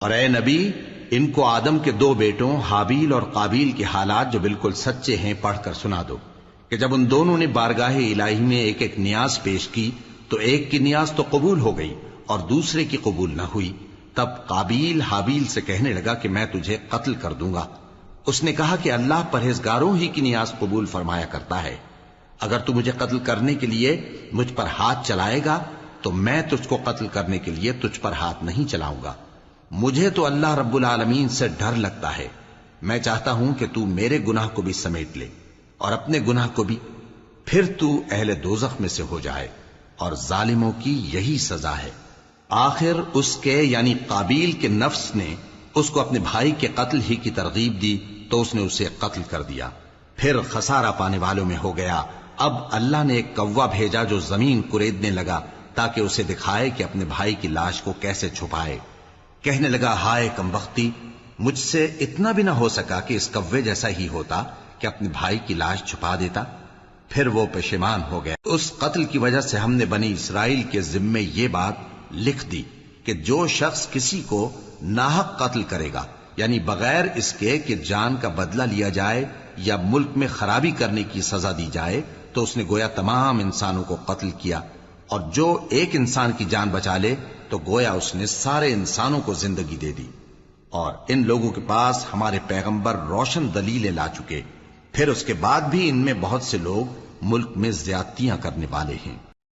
اور اے نبی، ان کو آدم کے دو بیٹوں حابیل اور قابیل کے حالات جو بالکل سچے ہیں پڑھ کر سنا دو کہ جب ان دونوں نے بارگاہ الہی میں ایک ایک نیاز پیش کی تو ایک کی نیاز تو قبول ہو گئی اور دوسرے کی قبول نہ ہوئی۔ تب قابیل حابیل سے کہنے لگا کہ میں تجھے قتل کر دوں گا۔ اس نے کہا کہ اللہ پرہیزگاروں ہی کی نیاز قبول فرمایا کرتا ہے، اگر تو مجھے قتل کرنے کے لیے مجھ پر ہاتھ چلائے گا تو میں تجھ کو قتل کرنے کے لیے تجھ پر ہاتھ نہیں چلاؤں گا۔ مجھے تو اللہ رب العالمین سے ڈر لگتا ہے، میں چاہتا ہوں کہ تو میرے گناہ کو بھی سمیٹ لے اور اپنے گناہ کو بھی، پھر تو اہل دوزخ میں سے ہو جائے، اور ظالموں کی یہی سزا ہے۔ آخر اس کے یعنی قابیل کے نفس نے اس کو اپنے بھائی کے قتل ہی کی ترغیب دی تو اس نے اسے قتل کر دیا، پھر خسارہ پانے والوں میں ہو گیا۔ اب اللہ نے ایک کوا بھیجا جو زمین کریدنے لگا تاکہ اسے دکھائے کہ اپنے بھائی کی لاش کو کیسے چھپائے۔ کہنے لگا ہائے کمبختی، مجھ سے اتنا بھی نہ ہو سکا کہ اس کوے جیسا ہی ہوتا کہ اپنے بھائی کی لاش چھپا دیتا۔ پھر وہ پشیمان ہو گیا۔ اس قتل کی وجہ سے ہم نے بنی اسرائیل کے ذمے یہ بات لکھ دی کہ جو شخص کسی کو ناحق قتل کرے گا، یعنی بغیر اس کے کہ جان کا بدلہ لیا جائے یا ملک میں خرابی کرنے کی سزا دی جائے، تو اس نے گویا تمام انسانوں کو قتل کیا، اور جو ایک انسان کی جان بچا لے تو گویا اس نے سارے انسانوں کو زندگی دے دی۔ اور ان لوگوں کے پاس ہمارے پیغمبر روشن دلیلیں لا چکے، پھر اس کے بعد بھی ان میں بہت سے لوگ ملک میں زیادتیاں کرنے والے ہیں۔